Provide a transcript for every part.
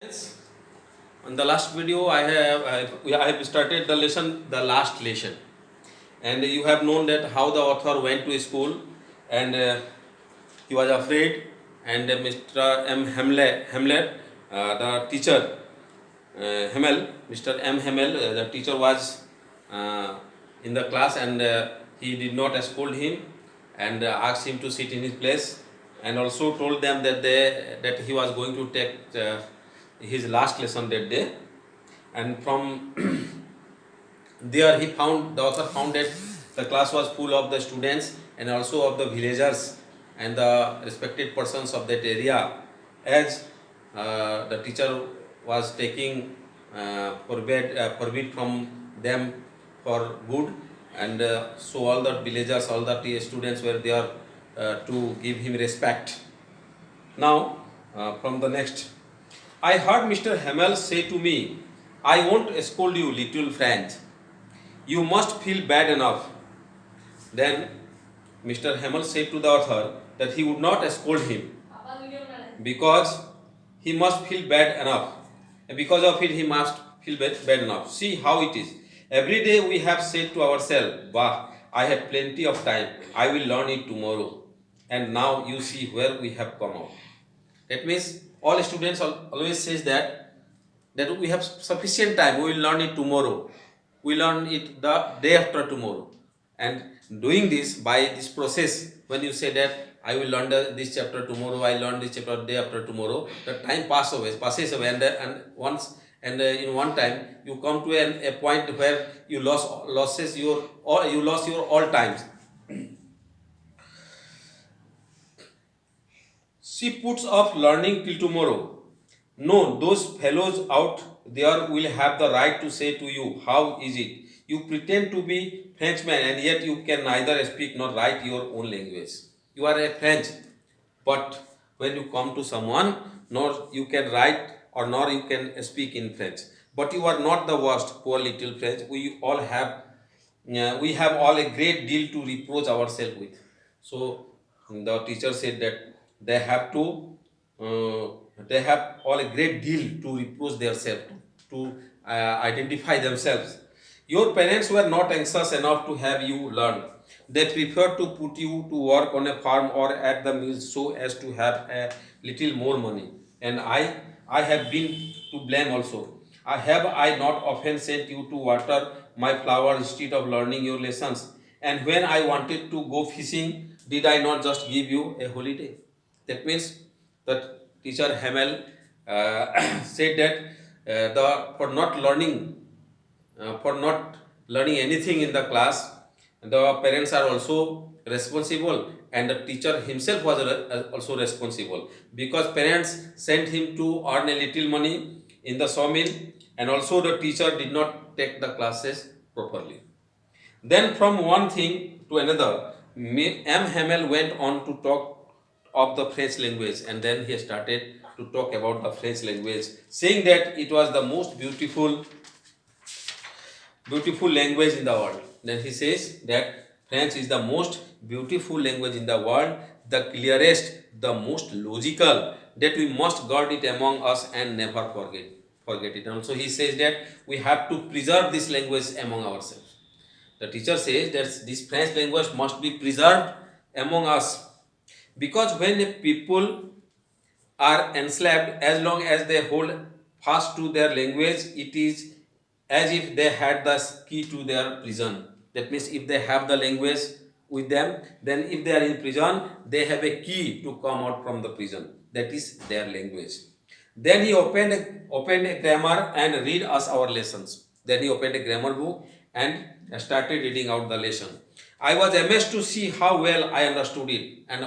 Yes. On the last video, I have started the lesson, the last lesson, and you have known that how the author went to school, and he was afraid, and Mr. M. Hamlet, the teacher, Mr. M. Hamel, the teacher was uh, in the class, and he did not scold him, and asked him to sit in his place, and also told them that he was going to take his last lesson that day, and from there the author found that the class was full of the students and also of the villagers and the respected persons of that area, as the teacher was taking forbid from them for good, and so all the villagers, all the students were there to give him respect. Now, from the next, I heard Mr. Hamel say to me, I won't scold you, little friend. You must feel bad enough. Then Mr. Hamel said to the author that he would not scold him because he must feel bad enough. And because of it, he must feel bad enough. See how it is. Every day we have said to ourselves, bah, I have plenty of time. I will learn it tomorrow. And now you see where we have come out. That means all students always says that we have sufficient time. We will learn it tomorrow. We learn it the day after tomorrow. And doing this by this process, when you say that I will learn this chapter tomorrow, I learn this chapter day after tomorrow, the time passes away, and in one time you come to a point where you lost your all times. She puts off learning till tomorrow. No, those fellows out there will have the right to say to you, how is it? You pretend to be Frenchman and yet you can neither speak nor write your own language. You are a French, but when you come to someone, nor you can write or nor you can speak in French. But you are not the worst, poor little French. We have all a great deal to reproach ourselves with. So the teacher said that they have to they have all a great deal to reproach themselves, to identify themselves. Your parents were not anxious enough to have you learn. They preferred to put you to work on a farm or at the mills so as to have a little more money. And I have been to blame also. I not often sent you to water my flowers instead of learning your lessons? And when I wanted to go fishing, did I not just give you a holiday? That means that teacher Hamel said that for not learning anything in the class, the parents are also responsible, and the teacher himself was also responsible, because parents sent him to earn a little money in the sawmill, and also the teacher did not take the classes properly. Then from one thing to another, M. Hamel went on to talk of the French language, and then he started to talk about the French language, saying that it was the most beautiful language in the world. Then he says that French is the most beautiful language in the world, the clearest, the most logical, that we must guard it among us and never forget it. Also, he says that we have to preserve this language among ourselves. The teacher says that this French language must be preserved among us, because when people are enslaved, as long as they hold fast to their language, it is as if they had the key to their prison. That means if they have the language with them, then if they are in prison, they have a key to come out from the prison. That is their language. Then he opened a grammar and read us our lessons. Then he opened a grammar book and started reading out the lesson. I was amazed to see how well I understood it. And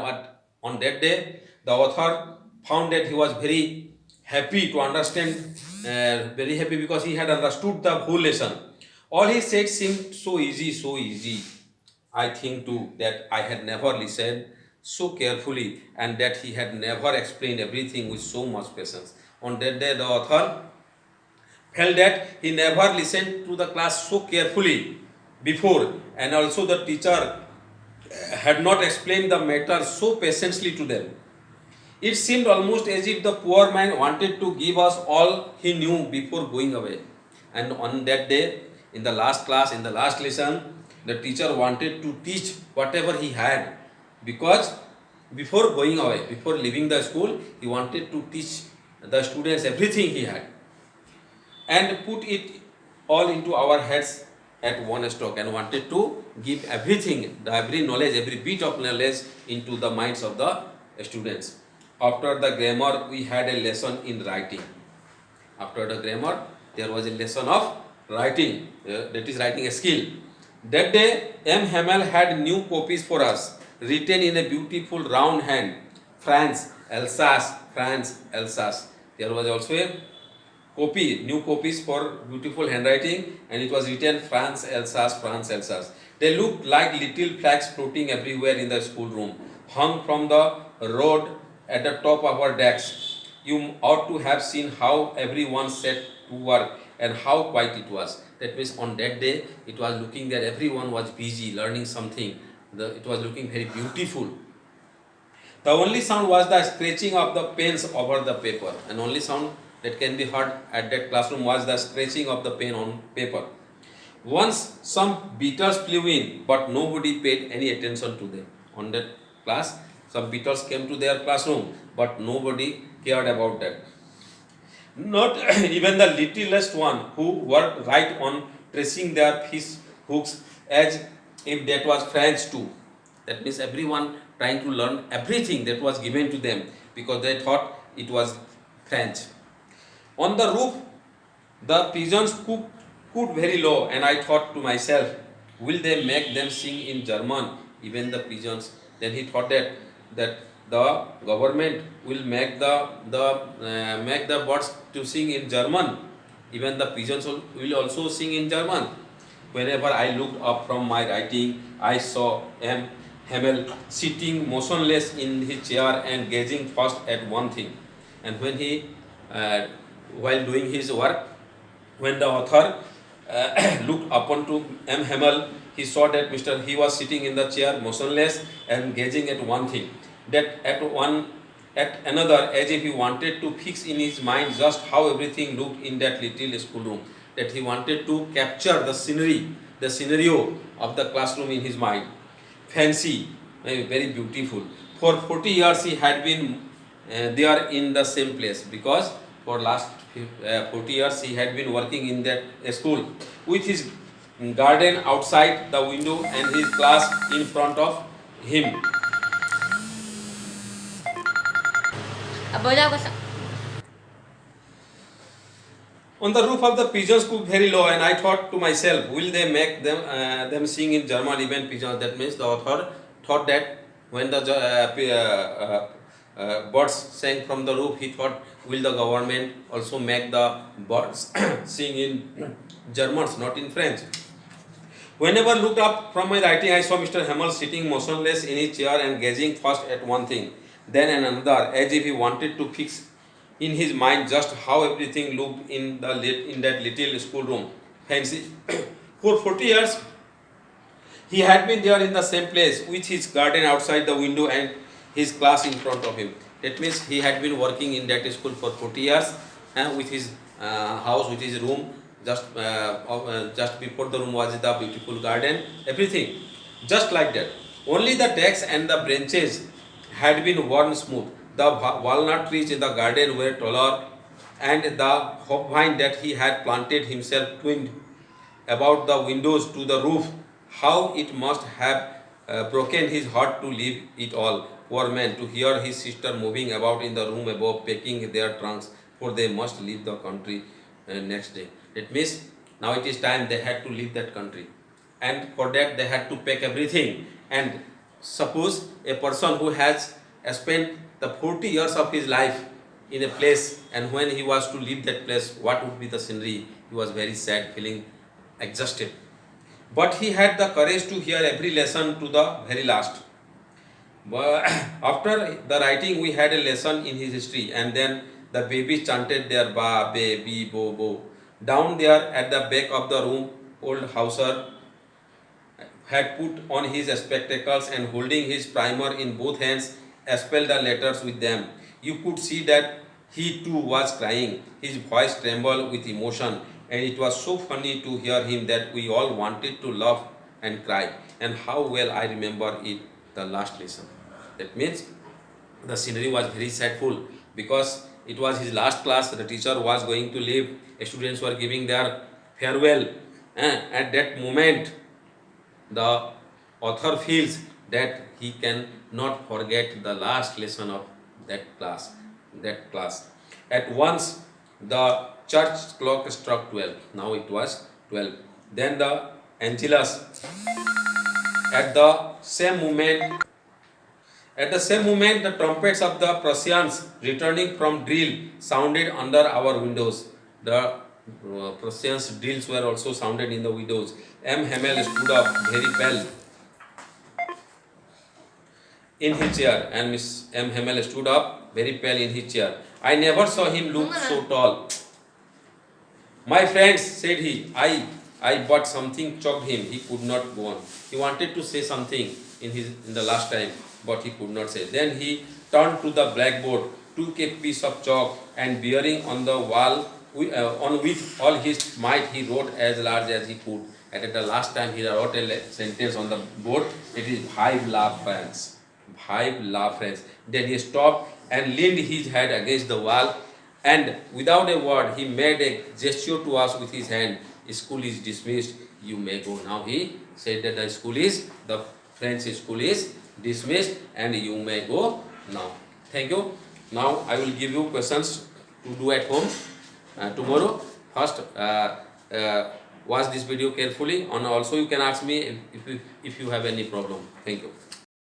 on that day, the author found that he was very happy to understand, very happy because he had understood the whole lesson. All he said seemed so easy, so easy. I think too that I had never listened so carefully, and that he had never explained everything with so much patience. On that day, the author felt that he never listened to the class so carefully before, and also the teacher had not explained the matter so patiently to them. It seemed almost as if the poor man wanted to give us all he knew before going away. And on that day, in the last class, in the last lesson, the teacher wanted to teach whatever he had, because before going away, before leaving the school, he wanted to teach the students everything he had and put it all into our heads at one stroke, and wanted to give everything, every knowledge, every bit of knowledge into the minds of the students. After the grammar, we had a lesson in writing. After the grammar, there was a lesson of writing, that is writing a skill. That day, M. Hamel had new copies for us, written in a beautiful round hand, France, Alsace, France, Alsace. There was also a copy, new copies for beautiful handwriting, and it was written France, Alsace, France, Alsace. They looked like little flags floating everywhere in the schoolroom, hung from the road at the top of our desks. You ought to have seen how everyone set to work and how quiet it was. That means on that day, it was looking that everyone was busy learning something. It was looking very beautiful. The only sound was the scratching of the pens over the paper, and only sound that can be heard at that classroom was the scratching of the pen on paper. Once some beetles flew in, but nobody paid any attention to them. On that class, some beetles came to their classroom, but nobody cared about that. Not even the littlest one, who worked right on tracing their fish hooks as if that was French too. That means everyone trying to learn everything that was given to them because they thought it was French. On the roof, the pigeons cooed very low, and I thought to myself, will they make them sing in German, even the pigeons? Then he thought that the government will make the birds to sing in German. Even the pigeons will also sing in German. Whenever I looked up from my writing, I saw M. Hamel sitting motionless in his chair and gazing first at one thing. And when while doing his work, when the author looked upon to M. Hamel, he saw that he was sitting in the chair motionless and gazing at one thing, that at another, as if he wanted to fix in his mind just how everything looked in that little schoolroom, that he wanted to capture the scenario of the classroom in his mind. Fancy, very beautiful. For 40 years he had been there in the same place, because for last 40 years he had been working in that school, with his garden outside the window and his class in front of him. On the roof of the pigeons cooked very low, and I thought to myself, will they make them sing in German, even pigeons? That means the author thought that when the birds sang from the roof, he thought, will the government also make the birds sing in Germans, not in French? Whenever I looked up from my writing, I saw Mr. Hamel sitting motionless in his chair and gazing first at one thing, then another, as if he wanted to fix in his mind just how everything looked in that little schoolroom. Fancy. For 40 years, he had been there in the same place, with his garden outside the window and his class in front of him. That means he had been working in that school for 40 years, with his house, with his room. Just before the room was the beautiful garden, everything just like that. Only the decks and the branches had been worn smooth. The walnut trees in the garden were taller, and the hopvine that he had planted himself twined about the windows to the roof. How it must have broken his heart to leave it all, poor man, to hear his sister moving about in the room above, packing their trunks, for they must leave the country next day. It means now it is time they had to leave that country, and for that they had to pack everything. And suppose a person who has spent the 40 years of his life in a place, and when he was to leave that place, what would be the scenery? He was very sad, feeling exhausted. But he had the courage to hear every lesson to the very last. But after the writing, we had a lesson in his history, and then the babies chanted their ba, be, bi, bo, bo. Down there at the back of the room, old Hauser had put on his spectacles and, holding his primer in both hands, spelled the letters with them. You could see that he too was crying. His voice trembled with emotion, and it was so funny to hear him that we all wanted to laugh and cry. And how well I remember it, the last lesson. That means the scenery was very sadful because it was his last class. The teacher was going to leave. Students were giving their farewell. At that moment, the author feels that he can not forget the last lesson of that class. At once the church clock struck 12. Now it was 12. Then the Angelus. At the same moment, the trumpets of the Prussians returning from drill sounded under our windows. The Prussians drills were also sounded in the windows. M. Hamel stood up very pale in his chair, and Miss M. Hamel stood up very pale in his chair. I never saw him look so tall. My friends, said he, I but something choked him. He could not go on. He wanted to say something in the last time, but he could not say. Then he turned to the blackboard, took a piece of chalk, and bearing on the wall, on with all his might, he wrote as large as he could. And at the last time, he wrote a sentence on the board. It is "Five love friends." Five love friends. Then he stopped and leaned his head against the wall, and without a word, he made a gesture to us with his hand. School is dismissed. You may go now. He said that the French school is dismissed, and you may go now. Thank you. Now I will give you questions to do at home tomorrow. First, watch this video carefully, and also you can ask me if you have any problem. Thank you.